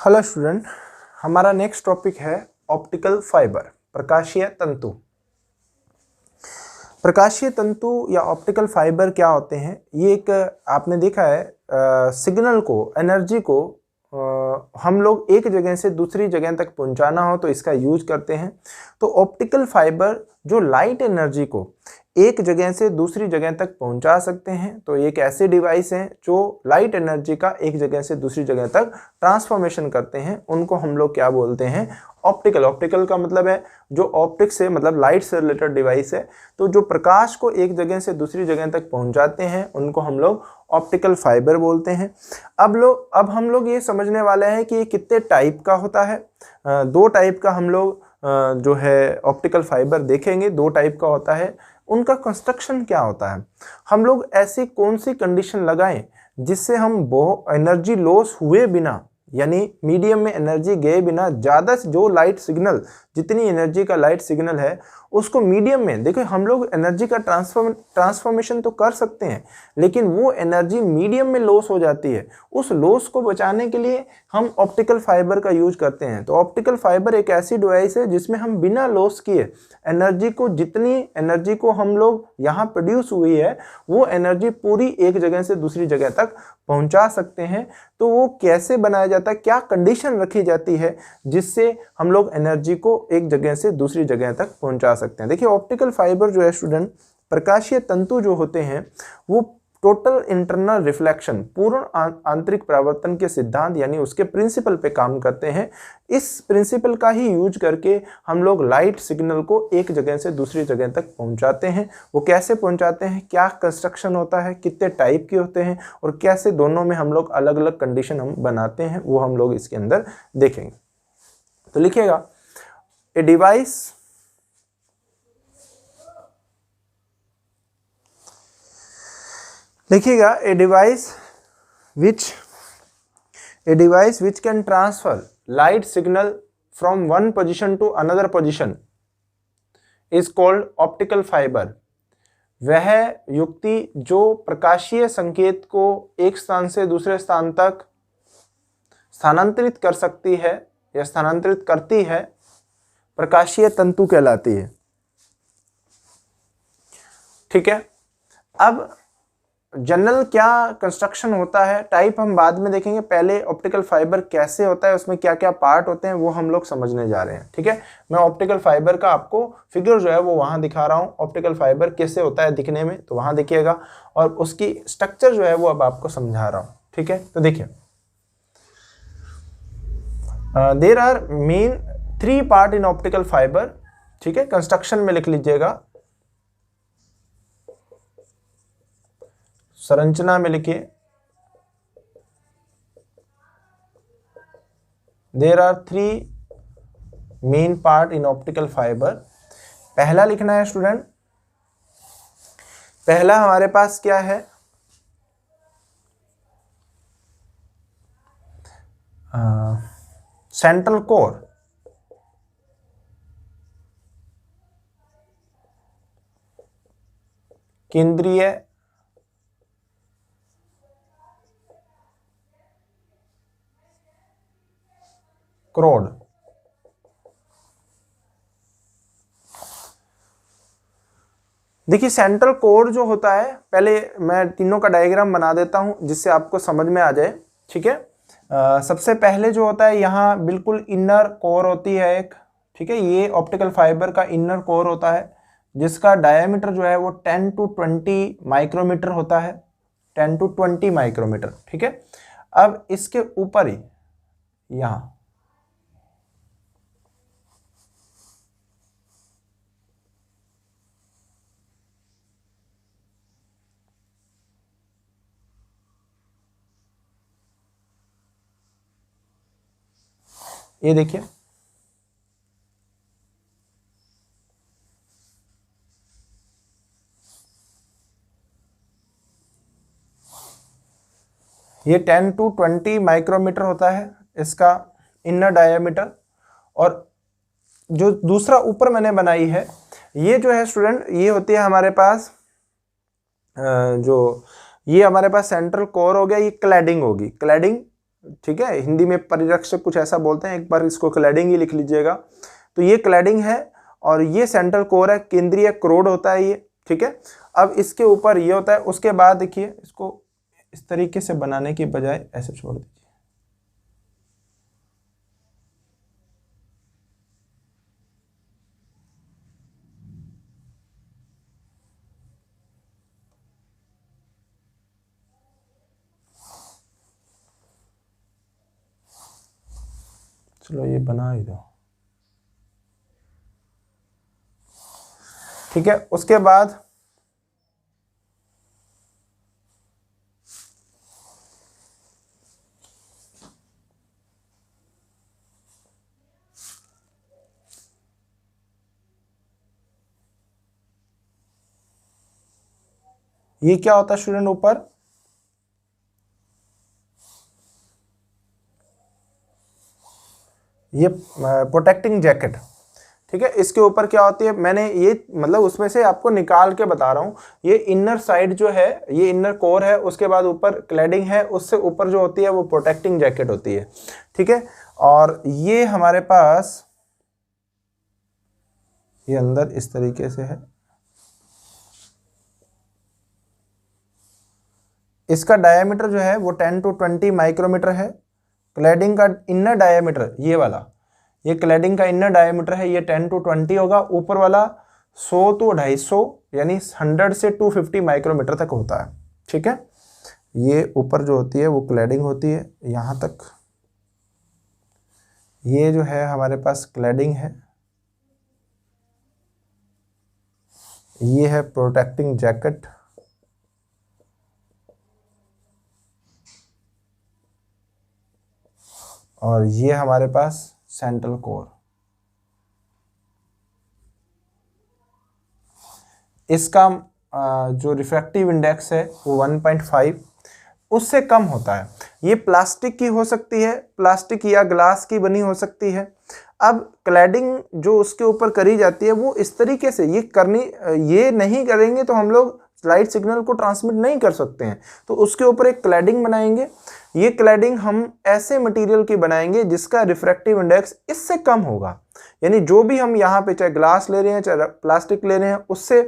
Hello student, हमारा next topic है optical fibre, प्रकाशीय तंतु। प्रकाशीय तंतु या ऑप्टिकल फाइबर क्या होते हैं? ये एक आपने देखा है सिग्नल को, एनर्जी को हम लोग एक जगह से दूसरी जगह तक पहुंचाना हो तो इसका यूज करते हैं। तो ऑप्टिकल फाइबर जो लाइट एनर्जी को एक जगह से दूसरी जगह तक पहुंचा सकते हैं, तो एक ऐसे डिवाइस हैं जो लाइट एनर्जी का एक जगह से दूसरी जगह तक ट्रांसफॉर्मेशन करते हैं। उनको हम लोग क्या बोलते हैं? ऑप्टिकल। ऑप्टिकल का मतलब है जो ऑप्टिक्स से, मतलब लाइट से रिलेटेड डिवाइस है। तो जो प्रकाश को एक जगह से दूसरी जगह तक पहुंचाते हैं उनको हम लोग ऑप्टिकल फाइबर बोलते हैं। अब हम लोग ये समझने वाले हैं कि ये कितने टाइप का होता है। दो टाइप का हम लोग जो है ऑप्टिकल फाइबर देखेंगे। दो टाइप का होता है। उनका कंस्ट्रक्शन क्या होता है, हम लोग ऐसी कौन सी कंडीशन लगाएं जिससे हम एनर्जी लॉस हुए बिना, यानी मीडियम में एनर्जी गए बिना, ज़्यादा जो लाइट सिग्नल, जितनी एनर्जी का लाइट सिग्नल है उसको मीडियम में, देखो हम लोग एनर्जी का ट्रांसफॉर्मेशन तो कर सकते हैं, लेकिन वो एनर्जी मीडियम में लॉस हो जाती है। उस लॉस को बचाने के लिए हम ऑप्टिकल फाइबर का यूज करते हैं। तो ऑप्टिकल फाइबर एक ऐसी डिवाइस है जिसमें हम बिना लॉस किए एनर्जी को, जितनी एनर्जी को हम लोग यहाँ प्रोड्यूस हुई है वो एनर्जी पूरी एक जगह से दूसरी जगह तक पहुंचा सकते हैं। तो वो कैसे बनाया जाता है, क्या कंडीशन रखी जाती है जिससे हम लोग एनर्जी को एक जगह से दूसरी जगह तक पहुंचा सकते हैं? देखिए ऑप्टिकल फाइबर जो है स्टूडेंट, प्रकाशीय तंतु जो होते हैं वो टोटल इंटरनल रिफ्लेक्शन, पूर्ण आंतरिक परावर्तन के सिद्धांत यानी उसके प्रिंसिपल पे काम करते हैं। इस प्रिंसिपल का ही यूज करके हम लोग लाइट सिग्नल को एक जगह से दूसरी जगह तक पहुंचाते हैं। वो कैसे पहुंचाते हैं, क्या कंस्ट्रक्शन होता है, कितने टाइप के होते हैं और कैसे दोनों में हम लोग अलग अलग कंडीशन हम बनाते हैं, वो हम लोग इसके अंदर देखेंगे। तो लिखिएगा, ए डिवाइस लिखिएगा a device which can transfer light signal from one position to another position is called optical fibre. वह युक्ति जो प्रकाशीय संकेत को एक स्थान से दूसरे स्थान तक स्थानांतरित कर सकती है या स्थानांतरित करती है, प्रकाशीय तंतु कहलाती है। ठीक है। अब जनरल क्या कंस्ट्रक्शन होता है, टाइप हम बाद में देखेंगे। पहले ऑप्टिकल फाइबर कैसे होता है, उसमें क्या क्या पार्ट होते हैं वो हम लोग समझने जा रहे हैं। ठीक है, मैं ऑप्टिकल फाइबर का आपको फिगर जो है वो वहां दिखा रहा हूं। ऑप्टिकल फाइबर कैसे होता है दिखने में, तो वहां देखिएगा, और उसकी स्ट्रक्चर जो है वो अब आपको समझा रहा हूं। ठीक है, तो देखिए, there are main 3 part in optical fibre. ठीक है, कंस्ट्रक्शन में लिख लीजिएगा, संरचना में लिखिए, there are 3 main part in optical fibre. पहला लिखना है स्टूडेंट, पहला हमारे पास क्या है, सेंट्रल कोर। केंद्रीय क्रोड। देखिए सेंट्रल कोर जो होता है, पहले मैं तीनों का डायग्राम बना देता हूं जिससे आपको समझ में आ जाए। ठीक है, सबसे पहले जो होता है यहाँ बिल्कुल इनर कोर होती है एक। ठीक है, ये ऑप्टिकल फाइबर का इनर कोर होता है जिसका डायमीटर जो है वो 10 to 20 माइक्रोमीटर होता है, 10 to 20 माइक्रोमीटर। ठीक है, अब इसके ऊपर ही यहाँ ये देखिए, ये 10 to 20 माइक्रोमीटर होता है इसका इनर डायमीटर। और जो दूसरा ऊपर मैंने बनाई है ये जो है स्टूडेंट, ये होती है हमारे पास जो ये हमारे पास सेंट्रल कोर हो गया, ये क्लैडिंग होगी। क्लैडिंग ठीक है, हिंदी में परिरक्षक कुछ ऐसा बोलते हैं, एक बार इसको क्लैडिंग ही लिख लीजिएगा। तो ये क्लैडिंग है और ये सेंट्रल कोर है, केंद्रीय क्रोड होता है ये, ठीक है। अब इसके ऊपर ये होता है, उसके बाद देखिए इसको इस तरीके से बनाने की बजाय ऐसे छोड़ दीजिए। चलो ये बना ही दो, ठीक है। उसके बाद ये क्या होता है स्टूडेंट ऊपर, ये प्रोटेक्टिंग जैकेट, ठीक है। इसके ऊपर क्या होती है, मैंने ये मतलब उसमें से आपको निकाल के बता रहा हूँ। ये इनर साइड जो है, ये इनर कोर है, उसके बाद ऊपर क्लैडिंग है, उससे ऊपर जो होती है वो प्रोटेक्टिंग जैकेट होती है, ठीक है। और ये हमारे पास ये अंदर इस तरीके से है। इसका डायमीटर जो है वो 10 to 20 माइक्रोमीटर है। क्लैडिंग का इनर डायमीटर ये वाला, ये क्लैडिंग का इनर डायमीटर है, ये 10 to 20 होगा। ऊपर वाला 100 to 250 यानी 100 से 250 माइक्रोमीटर तक होता है, ठीक है। ये ऊपर जो होती है वो क्लैडिंग होती है यहाँ तक। ये जो है हमारे पास क्लैडिंग है, ये है प्रोटेक्टिंग जैकेट, और ये हमारे पास सेंट्रल कोर। इसका जो रिफ्रैक्टिव इंडेक्स है वो 1.5 उससे कम होता है। ये प्लास्टिक की हो सकती है, प्लास्टिक या ग्लास की बनी हो सकती है। अब क्लैडिंग जो उसके ऊपर करी जाती है वो इस तरीके से ये नहीं करेंगे तो हम लोग लाइट सिग्नल को ट्रांसमिट नहीं कर सकते हैं। तो उसके ऊपर एक क्लैडिंग बनाएंगे। ये क्लैडिंग हम ऐसे मटेरियल की बनाएंगे जिसका रिफ्रैक्टिव इंडेक्स इससे कम होगा, यानी जो भी हम यहाँ पे चाहे ग्लास ले रहे हैं चाहे प्लास्टिक ले रहे हैं, उससे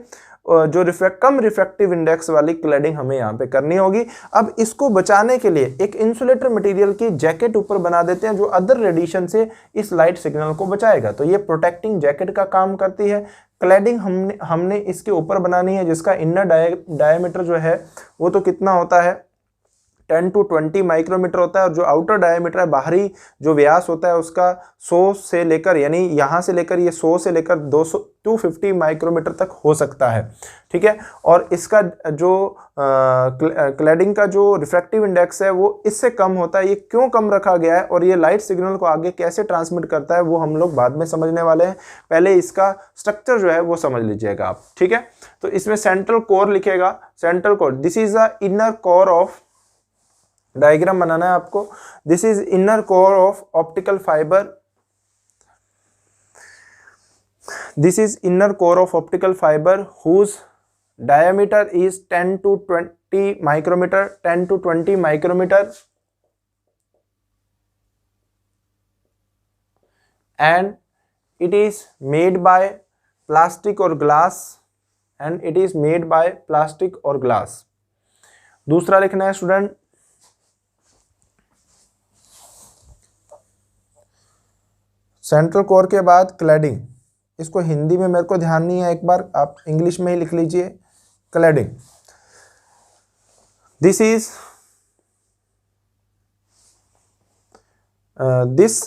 जो कम रिफ्रैक्टिव इंडेक्स वाली क्लैडिंग हमें यहाँ पे करनी होगी। अब इसको बचाने के लिए एक इंसुलेटर मटेरियल की जैकेट ऊपर बना देते हैं जो अदर रेडिएशन से इस लाइट सिग्नल को बचाएगा। तो ये प्रोटेक्टिंग जैकेट का काम करती है। क्लैडिंग हमने इसके ऊपर बनानी है जिसका इनर डायमीटर जो है वो तो कितना होता है 10 to 20 माइक्रोमीटर होता है, और जो आउटर डायमीटर है, बाहरी जो व्यास होता है उसका 100 से लेकर यानी यहाँ से लेकर ये 100 से लेकर 250 माइक्रोमीटर तक हो सकता है, ठीक है। और इसका जो क्लैडिंग का जो रिफ्रैक्टिव इंडेक्स है वो इससे कम होता है। ये क्यों कम रखा गया है और ये लाइट सिग्नल को आगे कैसे ट्रांसमिट करता है वो हम लोग बाद में समझने वाले हैं। पहले इसका स्ट्रक्चर जो है वो समझ लीजिएगा आप, ठीक है। तो इसमें सेंट्रल कोर लिखेगा, central core, this is the inner core of, diagram बनाना है आपको, this is inner core of optical fiber, this is inner core of optical fiber whose diameter is 10 to 20 micrometer, 10 to 20 micrometer, and it is made by plastic or glass, and it is made by plastic or glass। दूसरा लिखना है student, central core के बाद cladding, इसको हिंदी में मेरे को ध्यान नहीं है, एक बार आप इंग्लिश में ही लिख लीजिए cladding. This is this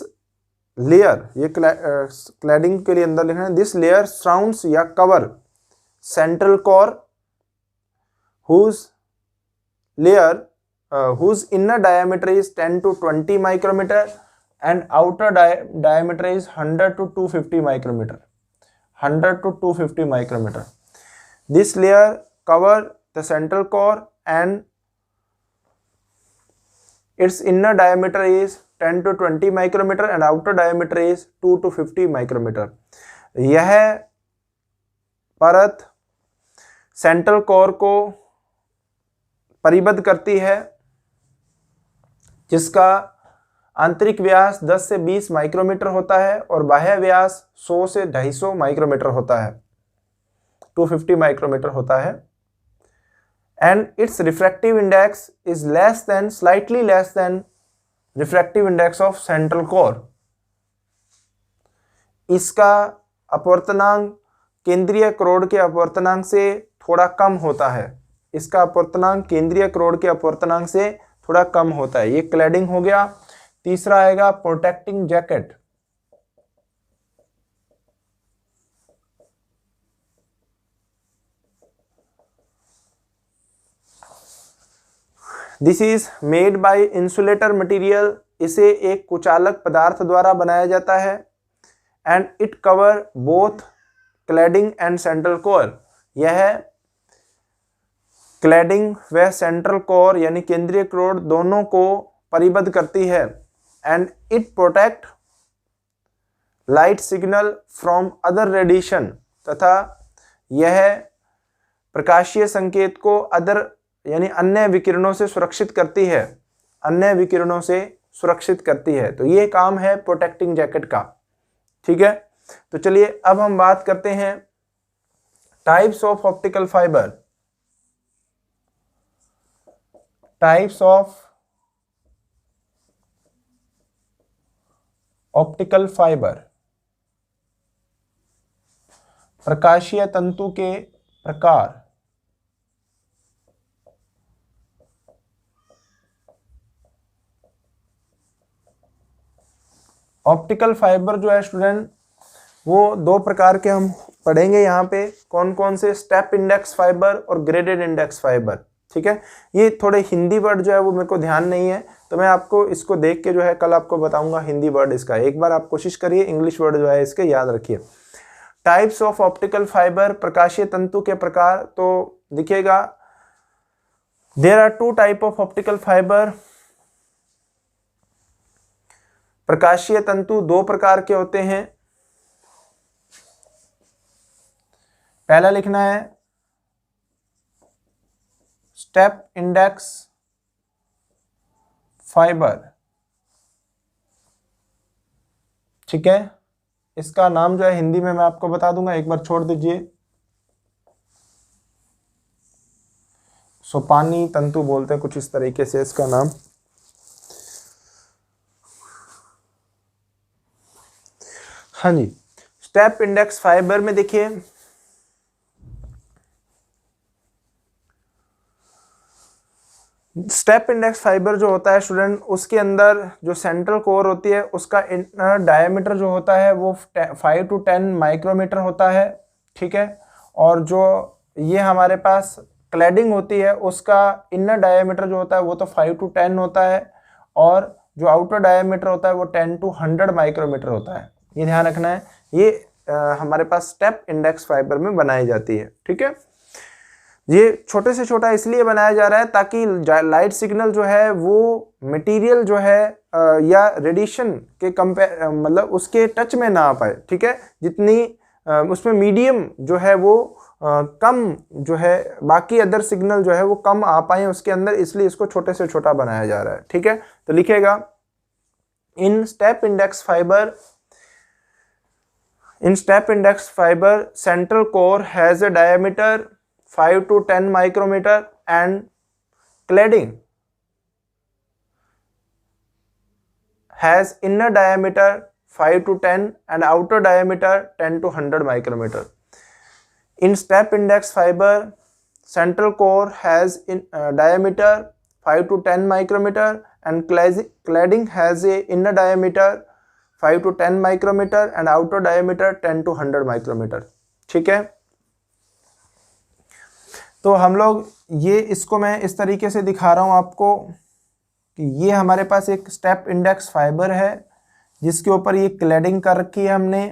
layer, ये क्लैडिंग के लिए अंदर लिखना है, दिस लेयर सराउंड्स या cover central core whose layer whose inner diameter is 10 to 20 micrometer and outer diameter is 100 to 250 micrometer, 100 to 250 micrometer. This layer cover the central core and its inner diameter is 10 to 20 micrometer and outer diameter is 2 to 50 micrometer. यह परत central core को परिबद्ध करती है जिसका आंतरिक व्यास 10 से 20 micrometer होता है और बाह्य व्यास 100 से 250 माइक्रोमीटर होता है, 250 माइक्रोमीटर होता है। And it's refractive index is less than, slightly less than refractive index of central core. इसका अपवर्तनांक केंद्रीय करोड़ के अपवर्तनांक से थोड़ा कम होता है। इसका अपवर्तनांक केंद्रीय करोड़ के अपवर्तनांक से थोड़ा कम होता है। ये क्लैडिंग हो गया। तीसरा आएगा protecting jacket. This is made by insulator material. इसे एक कुचालक पदार्थ द्वारा बनाया जाता है। And it cover both cladding and central core. यह क्लैडिंग व सेंट्रल कोर यानी केंद्रीय करोड़ दोनों को परिबद्ध करती है। And it protect light signal from other radiation. तथा यह प्रकाशीय संकेत को अदर यानी अन्य विकिरणों से सुरक्षित करती है, अन्य विकिरणों से सुरक्षित करती है। तो ये काम है प्रोटेक्टिंग जैकेट का। ठीक है, तो चलिए अब हम बात करते हैं types of optical fibre. Types of optical fibre, प्रकाशीय तंतु के प्रकार। ऑप्टिकल फाइबर जो है स्टूडेंट, वो दो प्रकार के हम पढ़ेंगे यहाँ पे। कौन कौन से? स्टेप इंडेक्स फाइबर और ग्रेडेड इंडेक्स फाइबर। ठीक है, ये थोड़े हिंदी वर्ड जो है वो मेरे को ध्यान नहीं है, तो मैं आपको इसको देख के जो है कल आपको बताऊंगा हिंदी वर्ड इसका। एक बार आप कोशिश करिए इंग्लिश वर्ड जो है इसके याद रखिए। टाइप्स ऑफ ऑप्टिकल फाइबर, प्रकाशीय तंतु के प्रकार। तो दिखेगा there are two type of optical fibre. प्रकाशीय तंतु दो प्रकार के होते हैं। पहला लिखना है स्टेप इंडेक्स फाइबर। ठीक है, इसका नाम जो है हिंदी में मैं आपको बता दूंगा, एक बार छोड़ दीजिए। सोपानी तंतु बोलते हैं कुछ इस तरीके से इसका नाम। हाँ जी, स्टेप इंडेक्स फाइबर में देखिए स्टेप इंडेक्स फाइबर जो होता है स्टूडेंट, उसके अंदर जो सेंट्रल कोर होती है उसका इनर डायमीटर जो होता है वो 5 to 10 माइक्रोमीटर होता है। ठीक है, और जो ये हमारे पास क्लैडिंग होती है उसका इनर डायमीटर जो होता है वो तो 5 to 10 होता है, और जो आउटर डायमीटर होता है वो 10 to 100 माइक्रोमीटर होता है। ये ध्यान रखना है। ये हमारे पास स्टेप इंडेक्स फाइबर में बनाई जाती है। ठीक है, ये छोटे से छोटा इसलिए बनाया जा रहा है ताकि लाइट सिग्नल जो है वो मटेरियल जो है या रेडिएशन के कंपेयर मतलब उसके टच में ना आ पाए। ठीक है, जितनी उसमें मीडियम जो है वो कम जो है बाकी अदर सिग्नल जो है वो कम आ पाए उसके अंदर, इसलिए इसको छोटे से छोटा बनाया जा रहा है। ठीक है, तो लिखेगा in step index fibre central core has a diameter 5 to 10 micrometer and cladding has inner diameter 5 to 10 and outer diameter 10 to 100 micrometer. In step index fiber, central core has diameter 5 to 10 micrometer and cladding has a inner diameter 5 to 10 micrometer and outer diameter 10 to 100 micrometer. ठीक है, तो हम लोग ये इसको मैं इस तरीके से दिखा रहा हूँ आपको कि ये हमारे पास एक स्टेप इंडेक्स फाइबर है जिसके ऊपर ये क्लैडिंग कर रखी है हमने।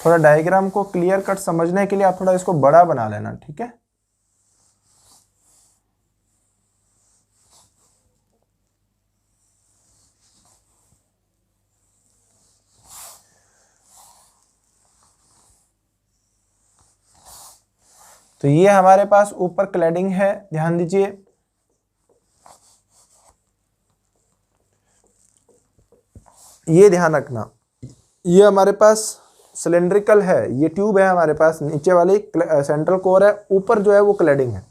थोड़ा डायग्राम को क्लियर कट समझने के लिए आप थोड़ा इसको बड़ा बना लेना। ठीक है, तो ये हमारे पास ऊपर क्लैडिंग है, ध्यान दीजिए। ये ध्यान रखना, ये हमारे पास सिलेंड्रिकल है, ये ट्यूब है हमारे पास, नीचे वाली सेंट्रल कोर है, ऊपर जो है वो क्लैडिंग है,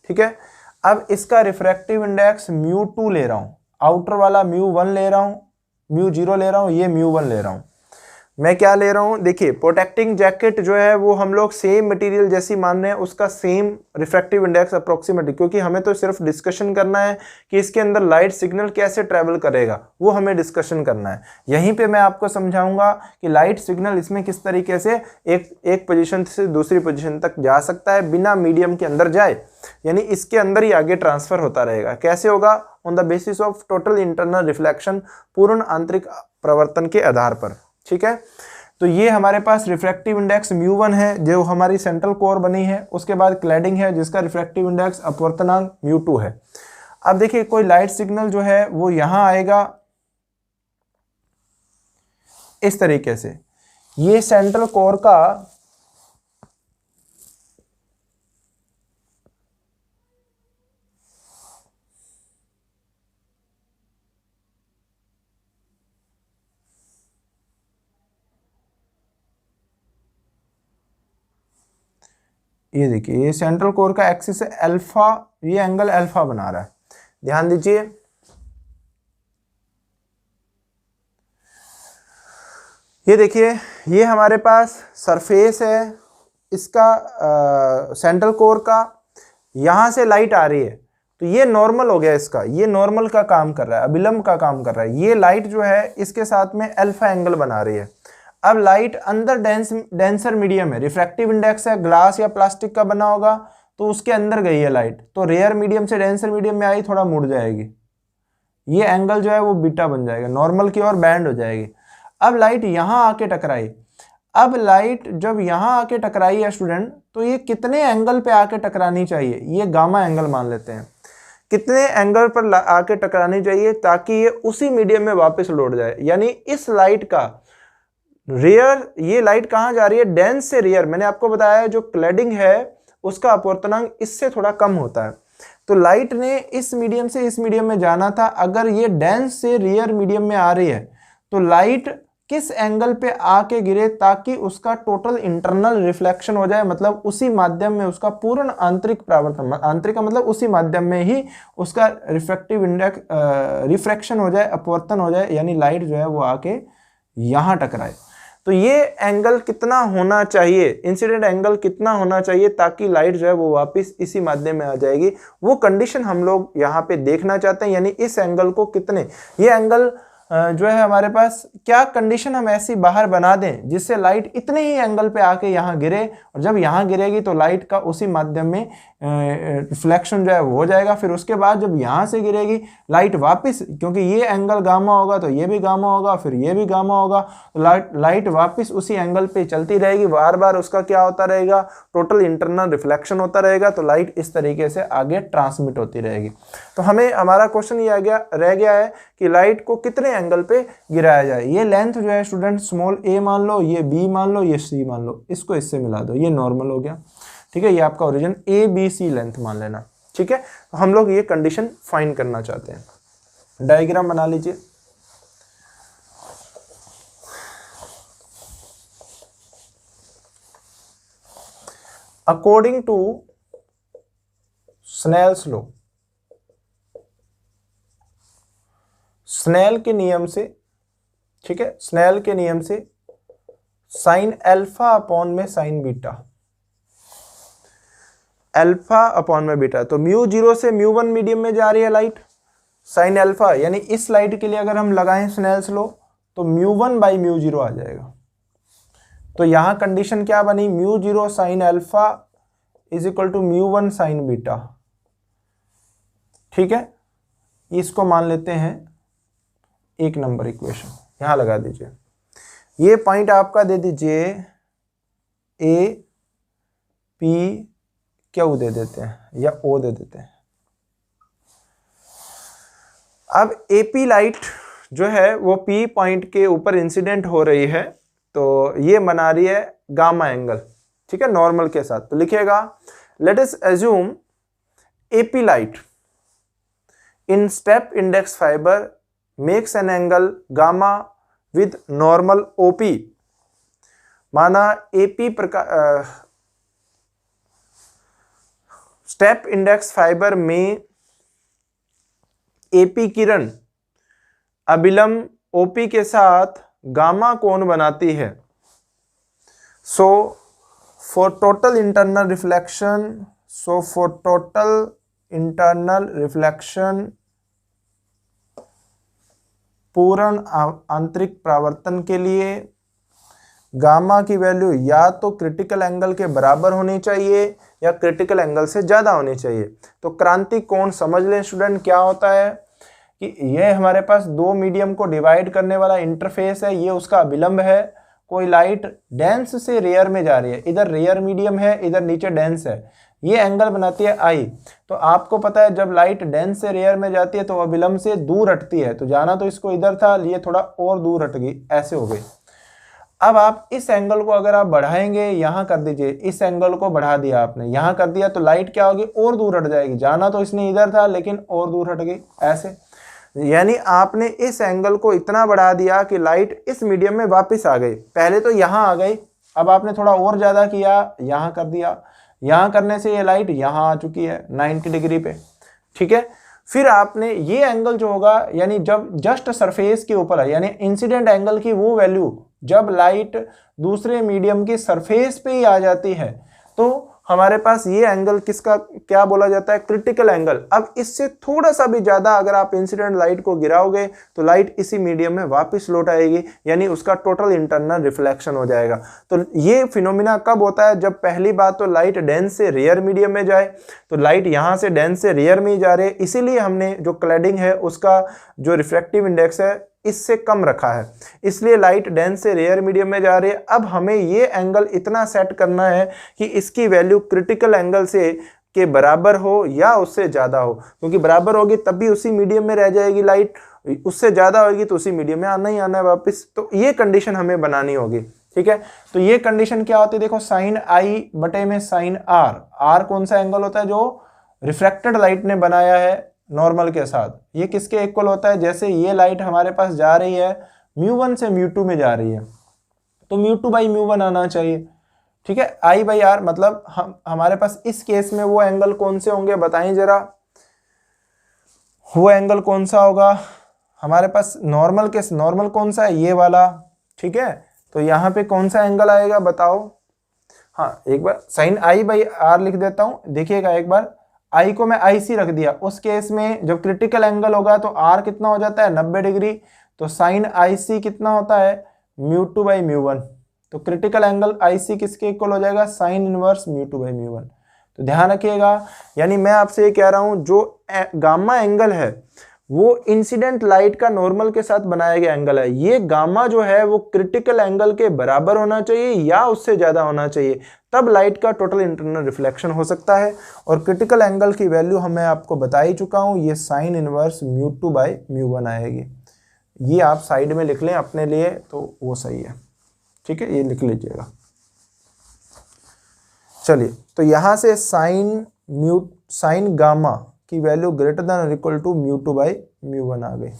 ठीक है। अब इसका रिफ्रैक्टिव इंडेक्स μ2 ले रहा हूँ, आउटर वाला μ1 ले रहा हूँ, μ0 ले रहा हूँ, ये μ1 ले रहा हूँ। मैं क्या ले रहा हूँ, देखिए प्रोटेक्टिंग जैकेट जो है वो हम लोग सेम मटेरियल जैसी मान रहे हैं, उसका सेम रिफ्रैक्टिव इंडेक्स अप्रोक्सीमेटली, क्योंकि हमें तो सिर्फ डिस्कशन करना है कि इसके अंदर लाइट सिग्नल कैसे ट्रैवल करेगा, वो हमें डिस्कशन करना है। यहीं पे मैं आपको समझाऊंगा कि लाइट सिग्नल इसमें किस तरीके से एक पोजीशन से दूसरी पोजीशन तक जा सकता है बिना मीडियम के अंदर जाए, यानी इसके अंदर ही आगे ट्रांसफर होता रहेगा। कैसे होगा, on the basis of total internal reflection, पूर्ण आंतरिक प्रवर्तन के आधार पर, ठीक है। तो ये हमारे पास रिफ्रैक्टिव इंडेक्स μ1 है जो हमारी सेंट्रल कोर बनी है, उसके बाद क्लैडिंग है जिसका रिफ्रैक्टिव इंडेक्स अपवर्तनांक μ2 है। अब देखिए कोई लाइट सिग्नल जो है वो यहां आएगा इस तरीके से, ये सेंट्रल कोर का ये देखिए, ये सेंट्रल कोर का एक्सिस है अल्फा, ये एंगल अल्फा बना रहा है, ध्यान दीजिए। ये देखिए, ये हमारे पास सरफेस है इसका सेंट्रल कोर का, यहां से लाइट आ रही है तो ये नॉर्मल हो गया इसका, ये नॉर्मल का काम कर रहा है, अभिलंब का काम कर रहा है। ये लाइट जो है इसके साथ में अल्फा एंगल बना रही है। अब लाइट अंदर डेंसर मीडियम है, रिफ्रैक्टिव इंडेक्स है, ग्लास या प्लास्टिक का बना होगा तो उसके अंदर गई है लाइट, तो रेयर मीडियम से डेंसर मीडियम में आई, थोड़ा मुड़ जाएगी, ये एंगल जो है वो बीटा बन जाएगा, नॉर्मल की ओर बैंड हो जाएगी। अब लाइट यहां आके टकराई, अब लाइट जब यहां आके टकराई है स्टूडेंट, तो ये कितने एंगल पे आके टकरानी चाहिए, ये गामा एंगल मान लेते हैं, कितने एंगल पर आके टकरानी चाहिए ताकि ये उसी मीडियम में वापस लौट जाए। यानी इस लाइट का रेयर, ये लाइट कहाँ जा रही है, डेंस से रेयर, मैंने आपको बताया जो क्लैडिंग है उसका अपवर्तनांक इससे थोड़ा कम होता है, तो लाइट ने इस मीडियम से इस मीडियम में जाना था, अगर ये डेंस से रेयर मीडियम में आ रही है तो लाइट किस एंगल पे आके गिरे ताकि उसका टोटल इंटरनल रिफ्लेक्शन हो जाए, मतलब उसी माध्यम में उसका पूर्ण आंतरिक परावर्तन, आंतरिक का मतलब उसी माध्यम में ही उसका रिफ्रैक्टिव इंडेक्स रिफ्रैक्शन हो जाए, अपवर्तन हो जाए, यानी लाइट जो है वो आके यहां टकराए। तो ये एंगल कितना होना चाहिए, इंसिडेंट एंगल कितना होना चाहिए ताकि लाइट जो है वो वापस इसी माध्यम में आ जाएगी, वो कंडीशन हम लोग यहाँ पे देखना चाहते हैं। यानी इस एंगल को कितने, ये एंगल जो है हमारे पास क्या कंडीशन हम ऐसी बाहर बना दें जिससे लाइट इतने ही एंगल पे आके यहाँ गिरे, और जब यहाँ गिरेगी तो लाइट का उसी माध्यम में रिफ्लेक्शन जो है वो हो जाएगा। फिर उसके बाद जब यहाँ से गिरेगी लाइट वापस, क्योंकि ये एंगल गामा होगा तो ये भी गामा होगा, फिर ये भी गामा होगा, तो लाइट वापस उसी एंगल पे चलती रहेगी, बार बार उसका क्या होता रहेगा, टोटल इंटरनल रिफ्लेक्शन होता रहेगा, तो लाइट इस तरीके से आगे ट्रांसमिट होती रहेगी। तो हमें हमारा क्वेश्चन ये रह गया है कि लाइट को कितने एंगल पे गिराया जाए। ये लेंथ जो है स्टूडेंट स्मॉल a मान लो, ये b मान लो, ये c मान लो, इसको इससे मिला दो, ये नॉर्मल हो गया, ठीक है। ये आपका ओरिजिन ABC लेंथ मान लेना, ठीक है। तो हम लोग ये कंडीशन फाइंड करना चाहते हैं। डायग्राम बना लीजिए। According to Snell's law, Snell के नियम से, ठीक है, स्नेल के नियम से साइन अल्फा अपॉन में साइन बीटा, अल्फा अपॉन में बीटा, तो μ0 से μ1 मीडियम में जा रही है लाइट, साइन अल्फा, यानी इस लाइट के लिए अगर हम लगाएं स्नेल्स लॉ तो μ1 बाई μ0 आ जाएगा। तो यहां कंडीशन क्या बनी, μ0 sine alpha is equal to μ1 sine beta, ठीक है। इसको मान लेते हैं 1 नंबर इक्वेशन, यहां लगा दीजिए। ये पॉइंट आपका दे दीजिए ए पी क्यू दे देते हैं या ओ दे देते हैं। अब एपी लाइट जो है वो पी पॉइंट के ऊपर इंसिडेंट हो रही है, तो ये बना रही है गामा एंगल, ठीक है, नॉर्मल के साथ। तो लिखिएगा let us assume AP light in step index fibre makes an angle gamma with normal OP. माना एपी प्रकार स्टेप इंडेक्स फाइबर में एपी किरण अभिलंब ओपी के साथ गामा कोण बनाती है। So for total internal reflection पूर्ण आंतरिक परावर्तन के लिए गामा की वैल्यू या तो क्रिटिकल एंगल के बराबर होनी चाहिए या क्रिटिकल एंगल से ज्यादा होनी चाहिए। तो क्रांतिक कोण समझ लें स्टूडेंट क्या होता है कि यह हमारे पास दो मीडियम को डिवाइड करने वाला इंटरफेस है, ये उसका अभिलंब है। कोई लाइट डेंस से रेयर में जा रही है, इधर रेयर मीडियम है, इधर नीचे डेंस है, ये एंगल बनाती है आई। तो आपको पता है जब लाइट डेंस से रेयर में जाती है तो अभिलंब से दूर हटती है, तो जाना तो इसको इधर था, ये थोड़ा और दूर हट गई, ऐसे हो गई। अब आप इस एंगल को अगर आप बढ़ाएंगे, यहां कर दीजिए, इस एंगल को बढ़ा दिया आपने, यहां कर दिया, तो लाइट क्या होगी, और दूर हट जाएगी। जाना तो इसने इधर था लेकिन और दूर हट गई, ऐसे। यानी आपने इस एंगल को इतना बढ़ा दिया कि लाइट इस मीडियम में वापस आ गई। पहले तो यहां आ गई, अब आपने थोड़ा और ज्यादा किया, यहां कर दिया, यहां करने से ये लाइट यहां आ चुकी है 90 डिग्री पे, ठीक है। फिर आपने ये एंगल जो होगा, यानी जब जस्ट सरफेस के ऊपर है, यानी इंसिडेंट एंगल की वो वैल्यू जब लाइट दूसरे मीडियम की सरफेस पे ही आ जाती है, तो हमारे पास ये एंगल किसका क्या बोला जाता है, क्रिटिकल एंगल। अब इससे थोड़ा सा भी ज्यादा अगर आप इंसिडेंट लाइट को गिराओगे तो लाइट इसी मीडियम में वापस लौट आएगी, यानी उसका टोटल इंटरनल रिफ्लेक्शन हो जाएगा। तो ये फिनोमिना कब होता है, जब पहली बात तो लाइट डेंस से रेयर मीडियम में जाए, तो लाइट यहां से डेंस से रेयर में ही जा रही है, इसीलिए हमने जो क्लैडिंग है उसका जो रिफ्रैक्टिव इंडेक्स है इससे कम रखा है, इसलिए लाइट डेंस से रेयर मीडियम में जा रही है। अब हमें ये एंगल इतना सेट करना है कि इसकी वैल्यू क्रिटिकल एंगल से के बराबर हो या उससे ज्यादा हो, क्योंकि बराबर होगी तभी उसी मीडियम में रह जाएगी लाइट, उससे ज्यादा होगी तो उसी मीडियम में आना ही आना है वापस। तो ये कंडीशन हमें बनानी होगी, ठीक है। तो ये कंडीशन क्या होती है, देखो साइन आई बटे में साइन आर। आर कौन सा एंगल होता है, जो रिफ्रैक्टेड लाइट ने बनाया है नॉर्मल के साथ, ये किसके इक्वल होता है, जैसे ये लाइट हमारे पास जा रही है μ1 से μ2 में जा रही है, तो μ2 बाई μ1 आना चाहिए, ठीक है। आई बाई आर मतलब हमारे पास इस केस में वो एंगल कौन से होंगे बताएं जरा, वो एंगल कौन सा होगा हमारे पास, नॉर्मल केस, नॉर्मल कौन सा है, ये वाला, ठीक है। तो यहाँ पे कौन सा एंगल आएगा बताओ। हाँ, एक बार साइन आई बाई आर लिख देता हूं, देखिएगा एक बार, आई को मैं आई सी रख दिया, उस केस में जब क्रिटिकल एंगल होगा तो आर कितना हो जाता है 90 डिग्री, तो साइन आई सी कितना होता है μ2 बाई μ1, तो क्रिटिकल एंगल आई सी किसके इक्वल हो जाएगा, साइन इनवर्स μ2 बाई μ1। तो ध्यान रखिएगा, यानी मैं आपसे ये कह रहा हूं जो गामा एंगल है वो इंसिडेंट लाइट का नॉर्मल के साथ बनाया गया एंगल है। ये गामा जो है वो क्रिटिकल एंगल के बराबर होना चाहिए या उससे ज्यादा होना चाहिए, तब लाइट का टोटल इंटरनल रिफ्लेक्शन हो सकता है। और क्रिटिकल एंगल की वैल्यू मैं आपको बता ही चुका हूं, ये साइन इनवर्स μ2 बाई μ1 आएगी। ये आप साइड में लिख लें अपने लिए तो वो सही है, ठीक है, ये लिख लीजिएगा। चलिए, तो यहां से साइन गामा की वैल्यू ग्रेटर देन और इक्वल टू μ2 बाई μ1 आ गई,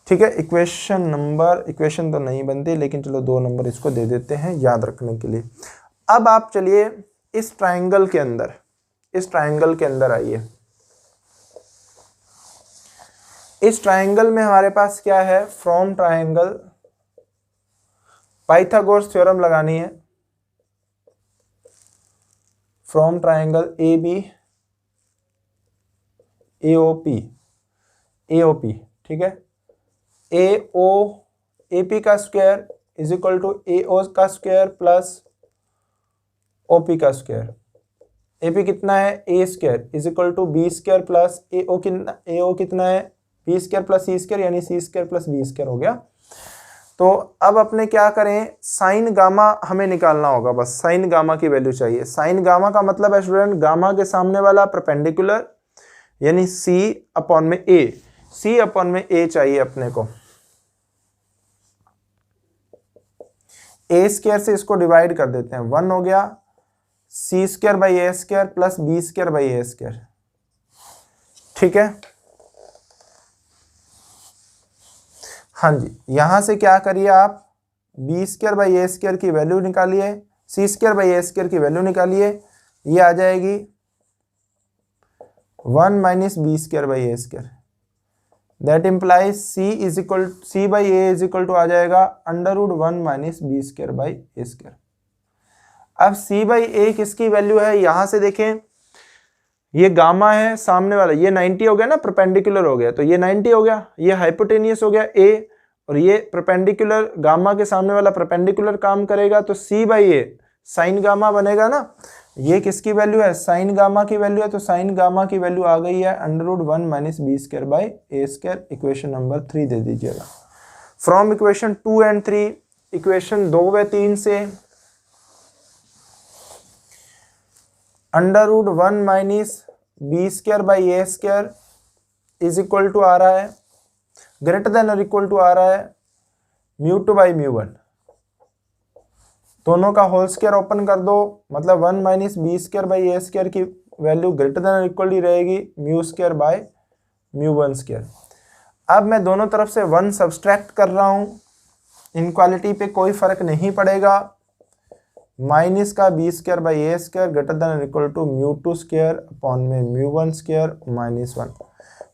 ठीक है। इक्वेशन तो नहीं बनती, लेकिन चलो 2 नंबर इसको दे देते हैं याद रखने के लिए। अब आप चलिए इस ट्रायंगल के अंदर आइए। इस ट्रायंगल में हमारे पास क्या है, फ्रॉम ट्रायंगल पाइथागोरस थ्योरम लगानी है। From triangle A B AOP, ठीक है, AP का square is equal to AO का स्क्वायर प्लस OP का स्क्वायर। AP कितना है, A square is equal to B square plus AO कितना है, B square plus C square, यानी C square plus B square हो गया। तो अब अपने क्या करें, साइन गामा हमें निकालना होगा, बस साइन गामा की वैल्यू चाहिए। साइन गामा का मतलब है स्टूडेंट, गामा के सामने वाला परपेंडिकुलर, यानी C अपॉन में A चाहिए अपने को। A स्क्वायर से इसको डिवाइड कर देते हैं, 1 हो गया, C square by A square plus B square by A square, ठीक है। हाँ जी, यहाँ से क्या करिए आप B square by A square की वैल्यू निकालिए, C square by A square की वैल्यू निकालिए, ये आ जाएगी 1 minus B square by A square. That implies C by A is equal to आ जाएगा √1 minus B square by A square. अब सी बाई ए किसकी वैल्यू है, यहां से देखें, ये गामा है सामने वाला, ये 90 हो गया ना, परपेंडिकुलर हो गया, तो ये 90 हो गया, ये हाइपोटेनियस हो गया ए, और ये परपेंडिकुलर, गामा के सामने वाला परपेंडिकुलर काम करेगा, तो सी बाई ए साइन गामा बनेगा ना। ये किसकी वैल्यू है, साइन गामा की वैल्यू है, तो साइन गामा की वैल्यू आ गई है √1 minus B square by A square. Equation number 3 दे दीजिएगा। फ्रॉम इक्वेशन 2 एंड 3, इक्वेशन 2 व 3 से √1 minus B square by A square is equal to आ रहा है, ग्रेटर देन और इक्वल टू आ रहा है μ2 बाई μ1। दोनों का होल स्क्वायर ओपन कर दो, मतलब 1 minus B square by A square की वैल्यू ग्रेटर देन और इक्वल ही रहेगी म्यू स्क्वायर बाय μ1 स्क्वायर। अब मैं दोनों तरफ से 1 सब्सट्रैक्ट कर रहा हूं, इनक्वालिटी पे कोई फर्क नहीं पड़ेगा। माइनस का B square by A square greater than और इक्वल टू μ2 स्क्वायर अपॉन में μ1 स्क्वायर -1।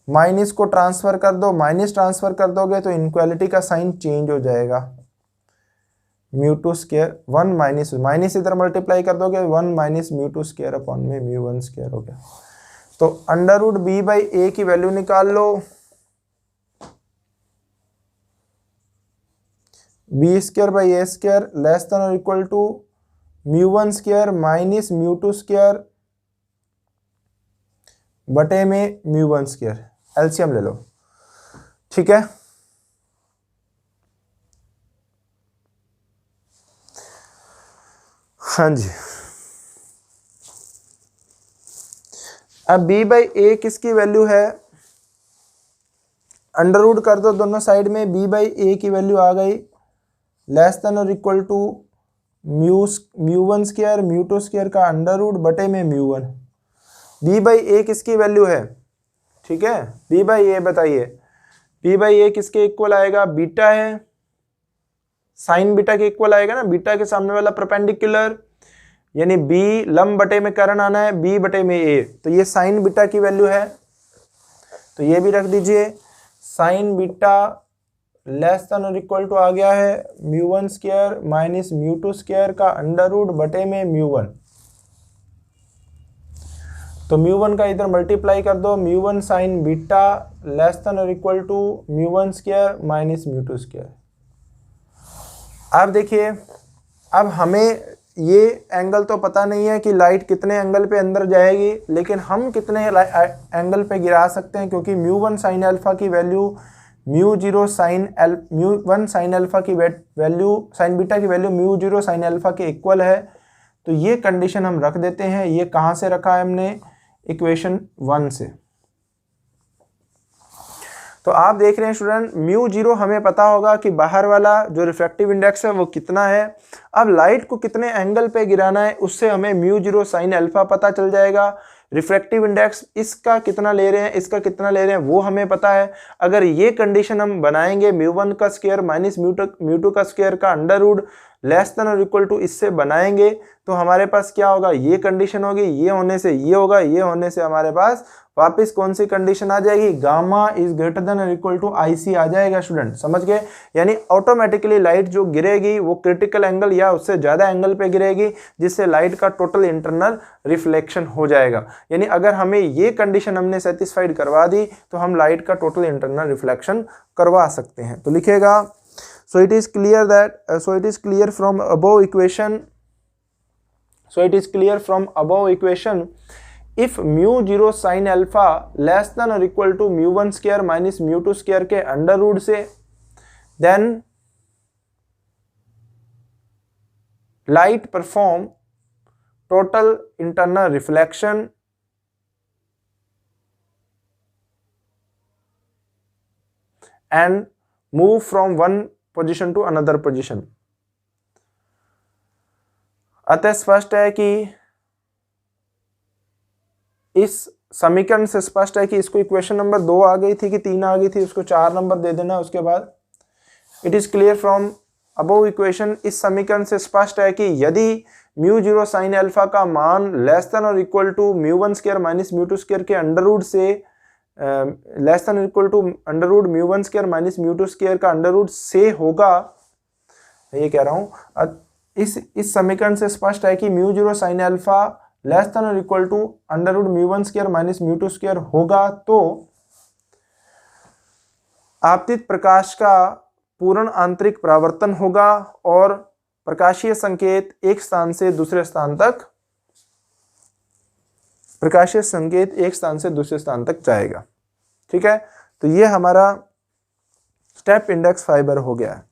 माइनस को ट्रांसफर कर दो, माइनस ट्रांसफर कर दोगे तो इनक्वालिटी का साइन चेंज हो जाएगा, μ2 स्क्वायर 1 माइनस इधर मल्टीप्लाई कर दोगे 1 माइनस μ2 स्क्वायर अपॉन में μ1 स्क्वायर हो गया। तो √b बाई ए की वैल्यू निकाल लो, B square by A square less than और equal to μ1 square minus μ2 square बटे में μ1 स्क्वायर। एलसीएम ले लो, ठीक है। हाँ जी, अब b बाई ए किसकी वैल्यू है, अंडर रूट कर दो दोनों साइड में, b बाई ए की वैल्यू आ गई लेस देन और इक्वल टू μ1 स्क्वायर μ2 स्क्वायर का अंडर रूट बटे में μ1। b बाई ए किसकी वैल्यू है, ठीक है, b बाई ए बताइए, b बाई ए किसके इक्वल आएगा, बीटा है, साइन बीटा के इक्वल आएगा ना, बीटा के सामने वाला परपेंडिकुलर, यानी b लंब बटे में करण आना है, b बटे में a, तो ये साइन बीटा की वैल्यू है, तो ये भी रख दीजिए, साइन बीटा लेस देन और इक्वल टू आ गया है μ1 स्क्वायर माइनस μ2 स्क्वायर का अंडर रूट बटे में μ1। तो μ1 का इधर मल्टीप्लाई कर दो, μ1 साइन बीटा लेस देन और equal to μ1 square minus μ2 square. अब देखिए, अब हमें ये एंगल तो पता नहीं है कि लाइट कितने एंगल पे अंदर जाएगी, लेकिन हम कितने एंगल पे गिरा सकते हैं, क्योंकि μ1 साइन अल्फा की वैल्यू μ1 साइन अल्फा की वैल्यू, साइन बीटा की वैल्यू μ0 साइन अल्फा के इक्वल है। तो ये कंडीशन हम रख देते हैं। ये कहाँ से रखा है हमने, इक्वेशन 1 से। तो आप देख रहे हैं स्टूडेंट, μ0 हमें पता होगा कि बाहर वाला जो रिफ्रैक्टिव इंडेक्स है वो कितना है। अब लाइट को कितने एंगल पे गिराना है उससे हमें μ0 साइन अल्फा पता चल जाएगा। रिफ्रैक्टिव इंडेक्स इसका कितना ले रहे हैं, इसका कितना ले रहे हैं वो हमें पता है। अगर ये कंडीशन हम बनाएंगे, μ1 का स्क्वायर माइनस μ2 का स्क्वायर का अंडर रूट लेस देन और इक्वल टू इससे बनाएंगे, तो हमारे पास क्या होगा, ये कंडीशन होगी, ये होने से ये होगा, ये होने से हमारे पास वापस कौन सी कंडीशन आ जाएगी, गामा इज ग्रेटर देन और इक्वल टू IC आ जाएगा। स्टूडेंट समझ गए, यानी ऑटोमेटिकली लाइट जो गिरेगी वो क्रिटिकल एंगल या उससे ज्यादा एंगल पे गिरेगी, जिससे लाइट का टोटल इंटरनल रिफ्लेक्शन हो जाएगा। यानी अगर हमें ये कंडीशन हमने सेटिस्फाइड करवा दी तो हम लाइट का टोटल इंटरनल रिफ्लेक्शन करवा सकते हैं। तो लिखेगा, so it is clear from above equation if μ0 sin alpha less than or equal to μ1 square minus μ2 square के अंडर रूट से, then light perform total internal reflection and move from one position to another position. अतः स्पष्ट है कि इस समीकरण से स्पष्ट है कि इसको इक्वेशन नंबर 2 आ गई थी कि 3 आ गई थी, उसको 4 नंबर दे देना। उसके बाद it is clear from above equation, इस समीकरण से स्पष्ट है कि यदि म्यू जीरो साइन अल्फा का मान लेस देन और equal to mu one square minus mu two square के अंडर रूट से less than equal to under root mu one square minus mu two square का अंडर रूट से होगा, ये कह रहा हूं इस समीकरण से स्पष्ट है कि mu zero sine alpha less than और equal to under root mu one square minus mu two square होगा, तो आपतित प्रकाश का पूर्ण आंतरिक परावर्तन होगा और प्रकाशीय संकेत एक स्थान से दूसरे स्थान तक जाएगा। ठीक है, तो ये हमारा स्टेप इंडेक्स फाइबर हो गया है।